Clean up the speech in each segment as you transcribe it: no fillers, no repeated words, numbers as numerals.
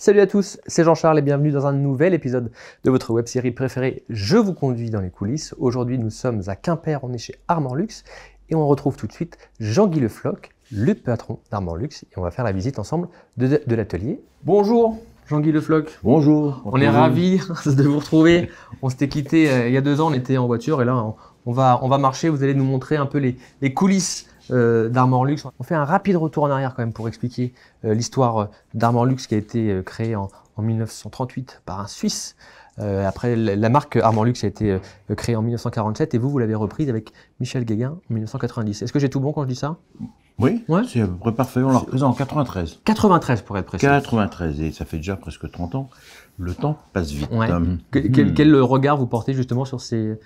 Salut à tous, c'est Jean-Charles et bienvenue dans un nouvel épisode de votre web-série préférée Je vous conduis dans les coulisses. Aujourd'hui, nous sommes à Quimper, on est chez Armor Luxe et on retrouve tout de suite Jean-Guy Le Floch, le patron d'Armor Luxe, et on va faire la visite ensemble de l'atelier. Bonjour Jean-Guy Le Floch. Bonjour. On est ravis de vous retrouver. On s'était quitté il y a 2 ans, on était en voiture et là on va marcher. Vous allez nous montrer un peu les coulisses d'Armor Luxe. On fait un rapide retour en arrière quand même pour expliquer l'histoire d'Armor Luxe qui a été créée en 1938 par un Suisse. Après, la marque Armor Luxe a été créée en 1947 et vous l'avez reprise avec Michel Guéguin en 1990. Est-ce que j'ai tout bon quand je dis ça? Oui, ouais, c'est à peu près parfait. On l'a reprise en 93. 93 pour être précis. 93, et ça fait déjà presque 30 ans. Le temps passe vite. Ouais. Quel regard vous portez justement sur ces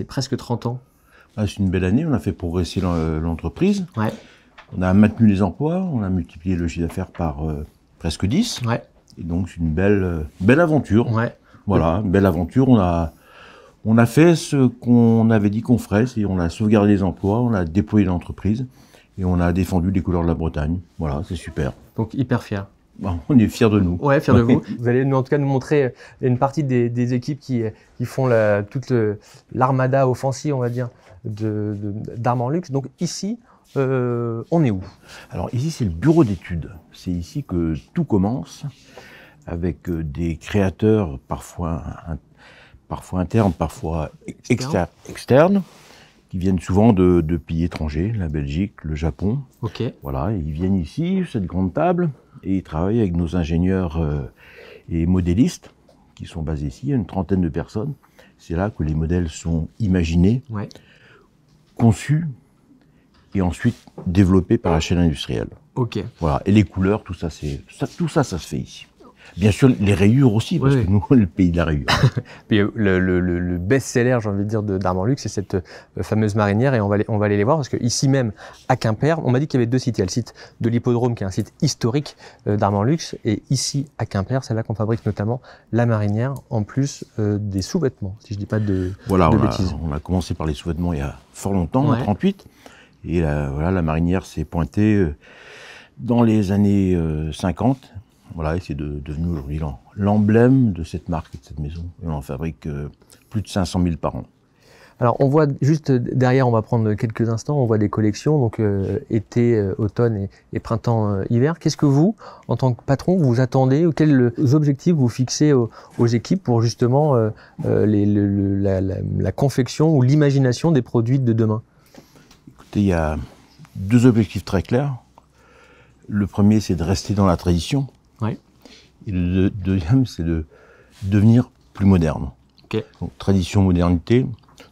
presque 30 ans? C'est une belle année, on a fait progresser l'entreprise. Ouais. On a maintenu les emplois, on a multiplié le chiffre d'affaires par presque 10. Ouais. Et donc c'est une belle aventure. Ouais. Voilà, une belle aventure. On a fait ce qu'on avait dit qu'on ferait, c'est on a sauvegardé les emplois, on a déployé l'entreprise et on a défendu les couleurs de la Bretagne. Voilà, c'est super. Donc hyper fier. Bon, on est fiers de nous. Ouais, fiers de vous. Vous allez en tout cas nous montrer une partie des équipes qui font toute l'armada offensive, on va dire, d'Armor Luxe. Donc ici, on est où? Alors ici, c'est le bureau d'études. C'est ici que tout commence, avec des créateurs parfois internes, parfois externes, qui viennent souvent de pays étrangers, la Belgique, le Japon. Ok. Voilà, ils viennent ici, cette grande table, et ils travaillent avec nos ingénieurs et modélistes, qui sont basés ici. Il y a une trentaine de personnes. C'est là que les modèles sont imaginés, ouais, conçus, et ensuite développés par la chaîne industrielle. Ok. Voilà, et les couleurs, tout ça se fait ici. Bien sûr, les rayures aussi, parce que nous, le pays de la rayure. Puis le best-seller, j'ai envie de dire, d'Armor Luxe, c'est cette fameuse marinière, et on va aller les voir, parce que ici même, à Quimper, on m'a dit qu'il y avait 2 sites. Il y a le site de l'Hippodrome, qui est un site historique d'Armor Luxe, et ici, à Quimper, c'est là qu'on fabrique notamment la marinière, en plus des sous-vêtements, si je dis pas de bêtises. On a commencé par les sous-vêtements il y a fort longtemps, en 1938, et la marinière s'est pointée dans les années 50. Voilà, et c'est devenu aujourd'hui l'emblème de cette marque et de cette maison. Et on en fabrique plus de 500 000 par an. Alors, on voit juste derrière, on va prendre quelques instants, on voit des collections, donc été, automne et printemps, hiver. Qu'est-ce que vous, en tant que patron, vous attendez, ou quels objectifs vous fixez aux équipes pour justement la confection ou l'imagination des produits de demain? Écoutez, il y a 2 objectifs très clairs. Le premier, c'est de rester dans la tradition. Ouais. Et le deuxième, c'est de devenir plus moderne. Okay. Donc, tradition, modernité.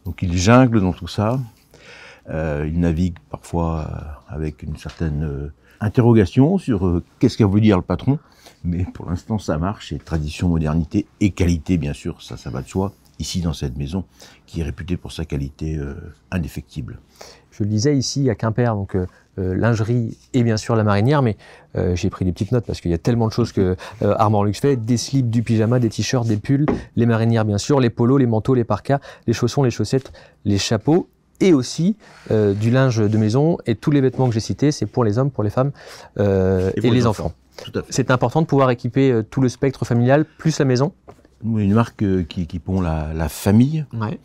Donc il jungle dans tout ça. Il navigue parfois avec une certaine interrogation sur qu'est-ce qu'a voulu dire le patron. Mais pour l'instant, ça marche. C'est tradition, modernité et qualité, bien sûr. Ça va de soi. Ici, dans cette maison, qui est réputée pour sa qualité indéfectible. Je le disais ici à Quimper, donc lingerie et bien sûr la marinière, mais j'ai pris des petites notes parce qu'il y a tellement de choses que Armor Luxe fait, des slips, du pyjama, des t-shirts, des pulls, les marinières bien sûr, les polos, les manteaux, les parkas, les chaussons, les chaussettes, les chapeaux, et aussi du linge de maison, et tous les vêtements que j'ai cités, c'est pour les hommes, pour les femmes et les enfants. C'est important de pouvoir équiper tout le spectre familial, plus la maison. Une marque qui pond la famille. Ouais.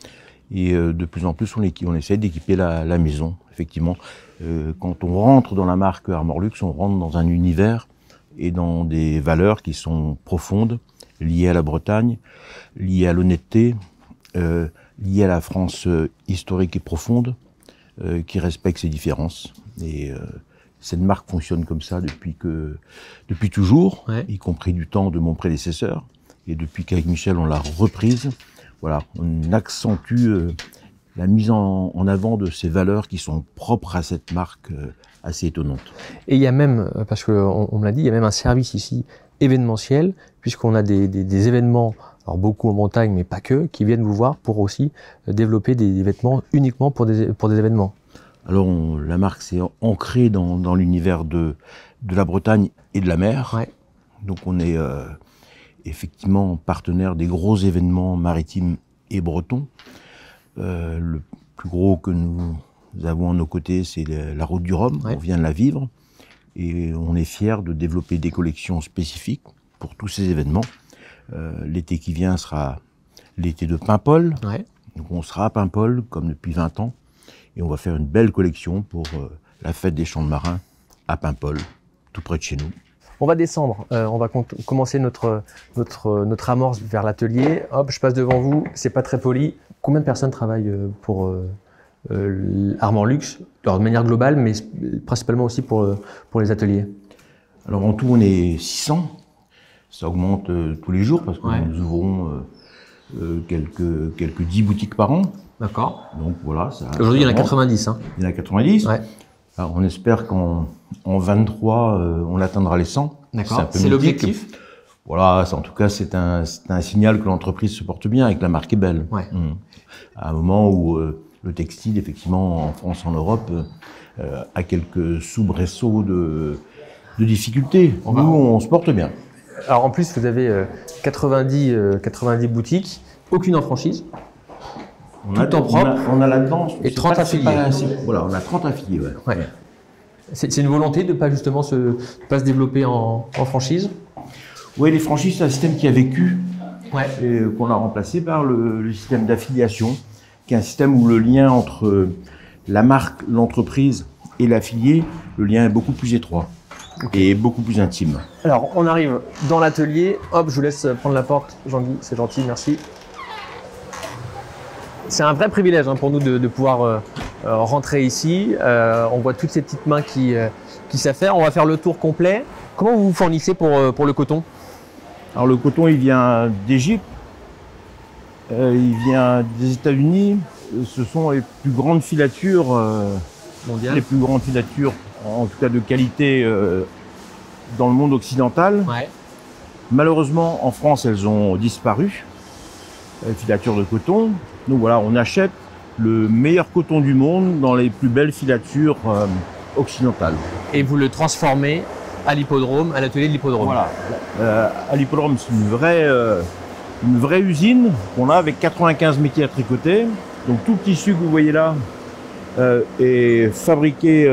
Et de plus en plus, on essaie d'équiper la maison, effectivement. Quand on rentre dans la marque Armor Luxe, on rentre dans un univers et dans des valeurs qui sont profondes, liées à la Bretagne, liées à l'honnêteté, liées à la France historique et profonde, qui respecte ses différences. Et cette marque fonctionne comme ça depuis toujours, y compris du temps de mon prédécesseur. Et depuis qu'avec Michel, on l'a reprise, voilà, on accentue la mise en avant de ces valeurs qui sont propres à cette marque assez étonnante. Et il y a même, parce qu'on me l'a dit, il y a même un service ici événementiel, puisqu'on a des événements, alors beaucoup en Bretagne, mais pas que, qui viennent vous voir pour aussi développer des vêtements uniquement pour des événements. Alors la marque s'est ancrée dans l'univers de la Bretagne et de la mer. Ouais. Donc on est effectivement partenaire des gros événements maritimes et bretons. Le plus gros que nous avons à nos côtés, c'est la Route du Rhum. Ouais. On vient de la vivre et on est fiers de développer des collections spécifiques pour tous ces événements. L'été qui vient sera l'été de Paimpol. Ouais. Donc on sera à Paimpol comme depuis 20 ans et on va faire une belle collection pour la fête des champs de marins à Paimpol, tout près de chez nous. On va descendre, on va commencer notre amorce vers l'atelier. Hop, je passe devant vous, c'est pas très poli. Combien de personnes travaillent pour Armor Luxe, alors de manière globale, mais principalement aussi pour les ateliers? Alors en tout, on est 600. Ça augmente tous les jours parce que Ouais. nous ouvrons quelques 10 boutiques par an. D'accord. Donc voilà. Aujourd'hui, il y en a avance. 90. Hein. Il y en a 90. Ouais. Alors, on espère qu'en 23, on atteindra les 100. D'accord. un peu C'est mythique. l'objectif. Voilà, en tout cas, c'est un signal que l'entreprise se porte bien et que la marque est belle. Ouais. À un moment où le textile, effectivement, en France, en Europe, a quelques soubresauts de difficultés. Nous, on se porte bien. Alors en plus, vous avez 90 boutiques, aucune en franchise. Tout en propre. On a là-dedans. Et c'est 30 pas- c'est affiliés. pas- Voilà, on a 30 affiliés. Ouais. Ouais. C'est une volonté de ne pas justement pas se développer en franchise. Oui, les franchises, c'est un système qui a vécu Ouais. et qu'on a remplacé par le système d'affiliation, qui est un système où le lien entre la marque, l'entreprise et l'affilié, le lien est beaucoup plus étroit et beaucoup plus intime. Alors on arrive dans l'atelier. Hop, je vous laisse prendre la porte, Jean-Guy, c'est gentil, merci. C'est un vrai privilège pour nous de pouvoir rentrer ici. On voit toutes ces petites mains qui savent faire. On va faire le tour complet. Comment vous vous fournissez pour le coton? Alors le coton, il vient d'Égypte, il vient des États-Unis. Ce sont les plus grandes filatures, Mondial. les plus grandes filatures, en tout cas de qualité, dans le monde occidental. Ouais. Malheureusement, en France, elles ont disparu, les filatures de coton. Donc voilà, on achète le meilleur coton du monde dans les plus belles filatures occidentales. Et vous le transformez à l'hippodrome, à l'atelier de l'hippodrome. Voilà. À l'hippodrome, c'est une vraie usine qu'on a avec 95 métiers à tricoter. Donc tout le tissu que vous voyez là est fabriqué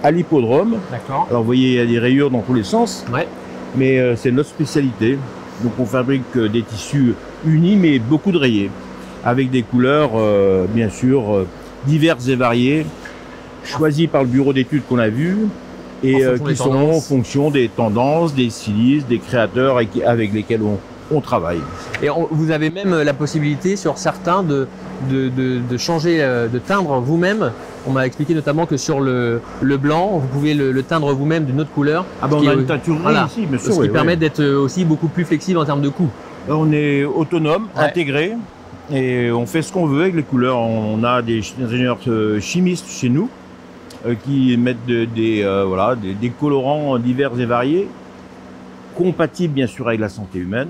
à l'hippodrome. D'accord. Alors vous voyez, il y a des rayures dans tous les sens, Ouais. mais c'est notre spécialité. Donc on fabrique des tissus unis mais beaucoup de rayés, avec des couleurs bien sûr diverses et variées, choisies par le bureau d'études qu'on a vu, et En fonction des qui sont en tendances. fonction des tendances, des stylistes, des créateurs avec lesquels on travaille. Et vous avez même la possibilité sur certains de changer, de teindre vous-même. On m'a expliqué notamment que sur le blanc, vous pouvez le teindre vous-même d'une autre couleur. Ah ben Ce on qui a est- une teinturerie voilà. ici, bien sûr. Ce qui oui, permet oui. d'être aussi beaucoup plus flexible en termes de coût. Là, on est autonome, Ouais. intégré, et on fait ce qu'on veut avec les couleurs. On a des ingénieurs chimistes chez nous qui mettent des colorants divers et variés, compatibles bien sûr avec la santé humaine.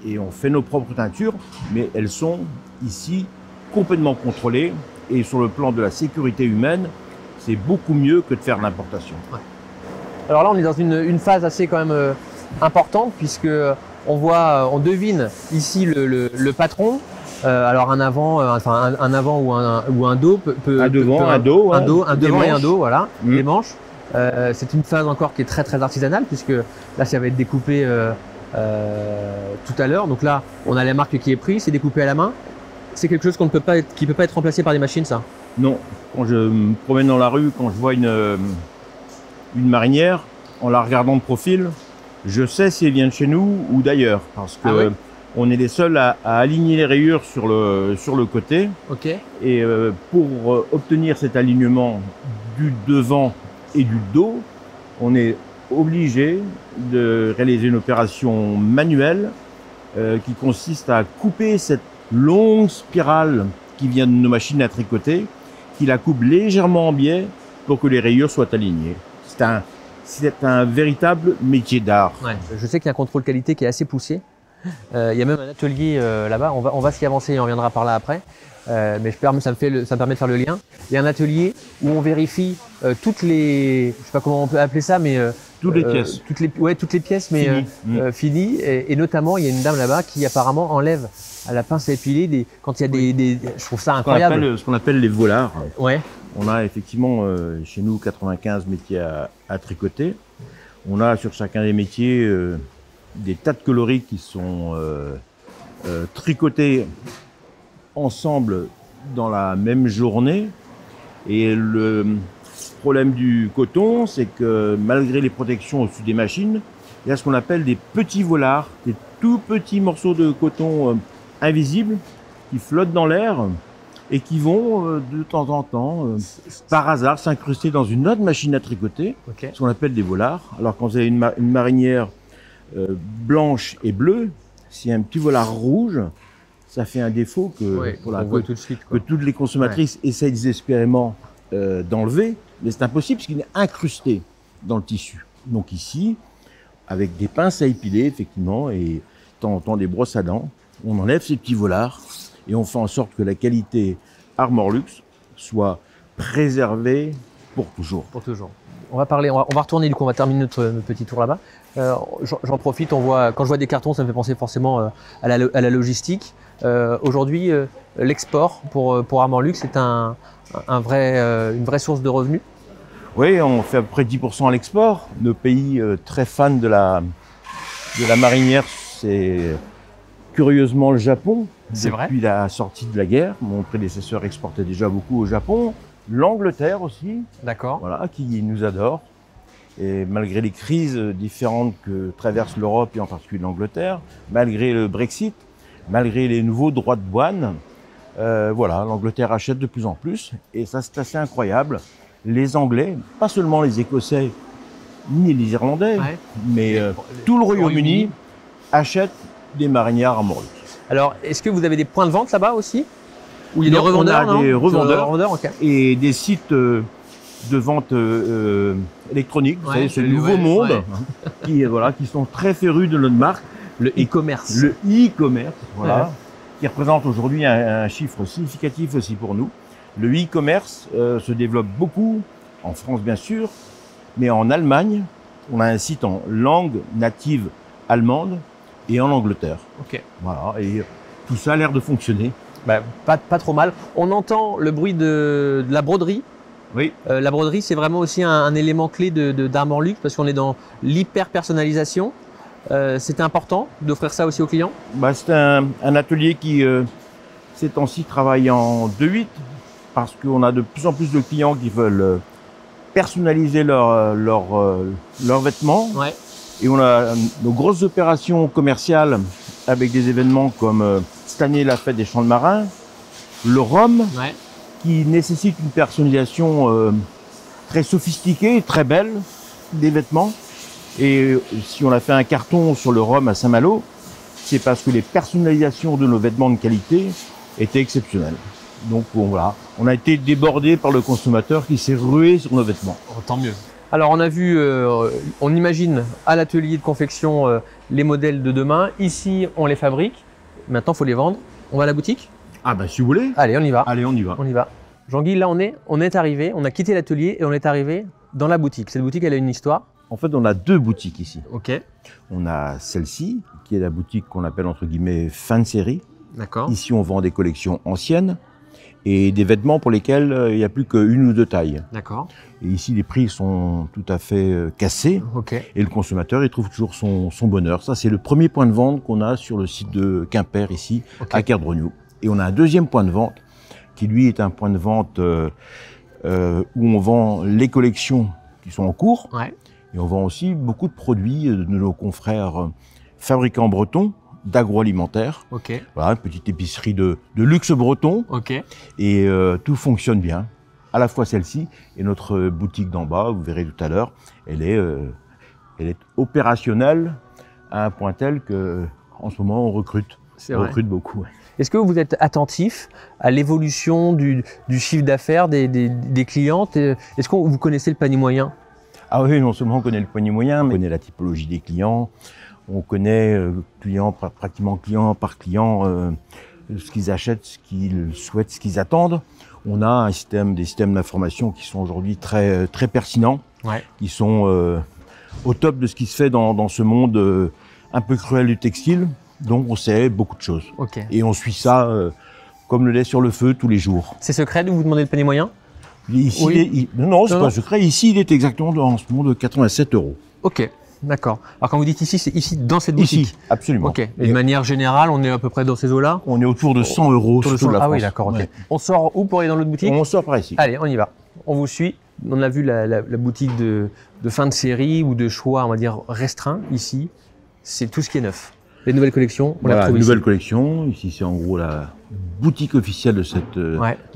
Et on fait nos propres teintures, mais elles sont ici complètement contrôlées. Et sur le plan de la sécurité humaine, c'est beaucoup mieux que de faire l'importation. Alors là, on est dans une phase assez quand même importante puisque on devine ici le patron. Alors un avant, un avant ou un dos peut Un devant, peut- un dos, un hein, dos, un des devant et un manches. dos, voilà, Mm. les manches. C'est une phase encore qui est très très artisanale puisque là ça va être découpé tout à l'heure. Donc là, on a la marque qui est prise, c'est découpé à la main. C'est quelque chose qui peut pas être remplacé par des machines, ça. Non, quand je me promène dans la rue, quand je vois une marinière, en la regardant de profil, je sais si elle vient de chez nous ou d'ailleurs, parce que Ah ouais on est les seuls à aligner les rayures sur le côté. Ok. Et pour obtenir cet alignement du devant et du dos, on est obligé de réaliser une opération manuelle qui consiste à couper cette longue spirale qui vient de nos machines à tricoter, qui la coupe légèrement en biais pour que les rayures soient alignées. C'est un véritable métier d'art. Ouais. Je sais qu'il y a un contrôle qualité qui est assez poussé. Il y a même un atelier là-bas, on va s'y avancer et on reviendra par là après. Mais ça me permet de faire le lien. Il y a un atelier où on vérifie toutes les, je sais pas comment on peut appeler ça, mais Toutes les pièces. toutes les pièces, mais Finies. finies. Et notamment, il y a une dame là-bas qui apparemment enlève à la pince à épiler quand il y a des, je trouve ça incroyable. Ce qu'on appelle les volards. Ouais. On a effectivement chez nous 95 métiers à tricoter. On a sur chacun des métiers des tas de coloris qui sont tricotés ensemble dans la même journée. Et le problème du coton, c'est que malgré les protections au-dessus des machines, il y a ce qu'on appelle des petits voilards, des tout petits morceaux de coton invisibles qui flottent dans l'air et qui vont de temps en temps, par hasard, s'incruster dans une autre machine à tricoter, ce qu'on appelle des voilards. Alors quand vous avez une marinière blanche et bleue, s'il y a un petit voilard rouge, ça fait un défaut que, tout de suite, que toutes les consommatrices essayent désespérément d'enlever, mais c'est impossible parce qu'il est incrusté dans le tissu. Donc ici, avec des pinces à épiler, effectivement, et de temps en temps des brosses à dents, on enlève ces petits voilards et on fait en sorte que la qualité Armor Luxe soit préservée pour toujours. Pour toujours. On va retourner, du coup, on va terminer notre petit tour là-bas. J'en profite, quand je vois des cartons, ça me fait penser forcément à la logistique. Aujourd'hui, l'export pour Armor Luxe est une vraie source de revenus. Oui, on fait à peu près 10% à l'export. Nos pays très fans de la marinière, c'est curieusement le Japon. C'est vrai. Depuis la sortie de la guerre, mon prédécesseur exportait déjà beaucoup au Japon. L'Angleterre aussi, d'accord, voilà, qui nous adore. Et malgré les crises différentes que traverse l'Europe et en particulier l'Angleterre, malgré le Brexit, malgré les nouveaux droits de douane, voilà, l'Angleterre achète de plus en plus. Et ça, c'est assez incroyable. Les Anglais, pas seulement les Écossais ni les Irlandais, mais tout le Royaume-Uni achète des marinières Armor Luxe. Alors, est-ce que vous avez des points de vente là-bas aussi? Où il y a des revendeurs, on a des revendeurs okay. Et des sites de vente électronique. Vous savez, ce nouveau monde qui sont très férus de notre marque. Le e-commerce. Le e-commerce, voilà, qui représente aujourd'hui un chiffre significatif aussi pour nous. Le e-commerce se développe beaucoup, en France bien sûr, mais en Allemagne, on a un site en langue native allemande et en Angleterre. Ok. Voilà, et tout ça a l'air de fonctionner. Bah, pas trop mal. On entend le bruit de la broderie. Oui. La broderie, c'est vraiment aussi un élément clé d'Armor Luxe parce qu'on est dans l'hyper-personnalisation. C'était important d'offrir ça aussi aux clients? Bah, c'est un atelier qui, ces temps-ci, travaille en 2-8 parce qu'on a de plus en plus de clients qui veulent personnaliser leurs vêtements. Ouais. Et on a nos grosses opérations commerciales avec des événements comme cette année la fête des champs de marins, le Rhum, qui nécessite une personnalisation très sophistiquée, très belle des vêtements. Et si on a fait un carton sur le Rhum à Saint-Malo, c'est parce que les personnalisations de nos vêtements de qualité étaient exceptionnelles. Donc voilà, on a été débordé par le consommateur qui s'est rué sur nos vêtements. Oh, tant mieux. Alors on a vu, on imagine à l'atelier de confection les modèles de demain. Ici, on les fabrique. Maintenant, il faut les vendre. On va à la boutique? Ah bah si vous voulez. Allez, on y va. Allez, on y va. On y va. Jean-Guy, là on est arrivé, on a quitté l'atelier et on est arrivé dans la boutique. Cette boutique, elle a une histoire. En fait, on a deux boutiques ici. Ok. On a celle-ci, qui est la boutique qu'on appelle entre guillemets fin de série. D'accord. Ici, on vend des collections anciennes et des vêtements pour lesquels il n'y a plus qu'une ou deux tailles. D'accord. Et ici, les prix sont tout à fait cassés. Ok. Et le consommateur, il trouve toujours son bonheur. Ça, c'est le premier point de vente qu'on a sur le site de Quimper, ici, à Kerdrognou. Et on a un deuxième point de vente, qui lui est un point de vente où on vend les collections qui sont en cours. Ouais. Et on vend aussi beaucoup de produits de nos confrères fabricants bretons d'agroalimentaire. Ok. Voilà, une petite épicerie de luxe breton. Ok. Et tout fonctionne bien. À la fois celle-ci et notre boutique d'en bas, vous verrez tout à l'heure, elle est opérationnelle à un point tel que en ce moment on recrute. On recrute beaucoup. Ouais. Est-ce que vous êtes attentif à l'évolution du chiffre d'affaires des clientes? Est-ce que vous connaissez le panier moyen? Ah oui, non seulement on connaît le panier moyen, mais on connaît la typologie des clients. On connaît pratiquement client par client ce qu'ils achètent, ce qu'ils souhaitent, ce qu'ils attendent. On a des systèmes d'information qui sont aujourd'hui très pertinents, qui sont au top de ce qui se fait dans ce monde un peu cruel du textile. Donc on sait beaucoup de choses. Okay. Et on suit ça comme le lait sur le feu tous les jours. C'est secret de vous demander le panier moyen? Ici, non, c'est pas secret. Ici, il est exactement en ce moment de 87 €. Ok. D'accord. Alors quand vous dites ici, c'est ici dans cette boutique. Ici, absolument. Ok. Et de manière générale, on est à peu près dans ces eaux-là. On est autour de 100 euros sur toute la France. Ah oui, d'accord. Ok. Ouais. On sort où pour aller dans l'autre boutique? On sort par ici. Allez, on y va. On vous suit. On a vu la boutique de fin de série ou de choix, on va dire, restreint. Ici, c'est tout ce qui est neuf. Les nouvelles collections, on Voilà, la trouve nouvelle ici. collection. Ici, c'est en gros la boutique officielle de cette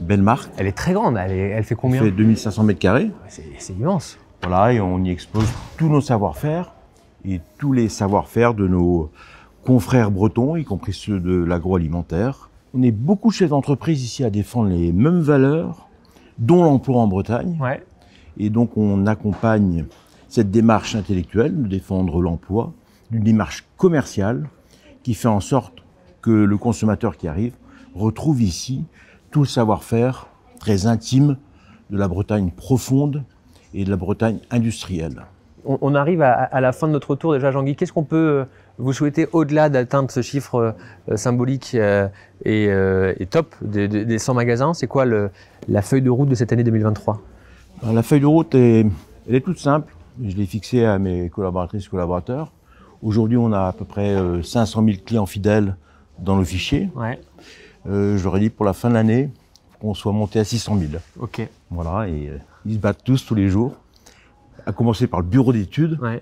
belle marque. Elle est très grande. Elle fait Elle combien? fait 2500 mètres carrés. C'est immense. Voilà, et on y expose tous nos savoir-faire et tous les savoir-faire de nos confrères bretons, y compris ceux de l'agroalimentaire. On est beaucoup de chefs d'entreprise ici à défendre les mêmes valeurs, dont l'emploi en Bretagne. Ouais. Et donc, on accompagne cette démarche intellectuelle de défendre l'emploi, d'une démarche commerciale qui fait en sorte que le consommateur qui arrive retrouve ici tout le savoir-faire très intime de la Bretagne profonde et de la Bretagne industrielle. On arrive à la fin de notre tour déjà, Jean-Guy. Qu'est-ce qu'on peut vous souhaiter au-delà d'atteindre ce chiffre symbolique et top des 100 magasins? C'est quoi la feuille de route de cette année 2023? Alors, la feuille de route, elle est toute simple. Je l'ai fixée à mes collaboratrices et collaborateurs. Aujourd'hui, on a à peu près 500 000 clients fidèles dans nos fichiers. Ouais. Je leur ai dit pour la fin de l'année qu'on soit monté à 600 000. Ok. Voilà, et ils se battent tous les jours. À commencer par le bureau d'études. Ouais.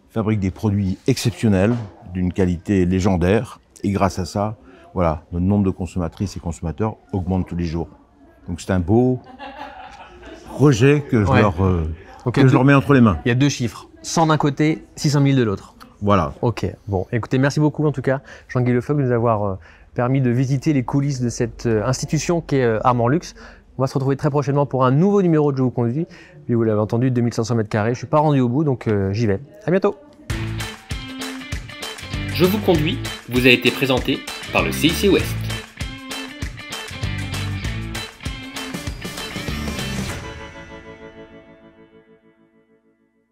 Ils fabriquent des produits exceptionnels, d'une qualité légendaire. Et grâce à ça, voilà, notre nombre de consommatrices et consommateurs augmente tous les jours. Donc c'est un beau projet que je leur mets entre les mains. Il y a deux chiffres. 100 d'un côté, 600 000 de l'autre. Voilà. Ok. Bon, écoutez, merci beaucoup en tout cas, Jean-Guy Lefloc, de nous avoir permis de visiter les coulisses de cette institution qui est Armand Luxe. On va se retrouver très prochainement pour un nouveau numéro de Je vous conduis. Puis vous l'avez entendu, 2500 mètres carrés. Je suis pas rendu au bout, donc j'y vais. À bientôt. Je vous conduis vous a été présenté par le CIC Ouest.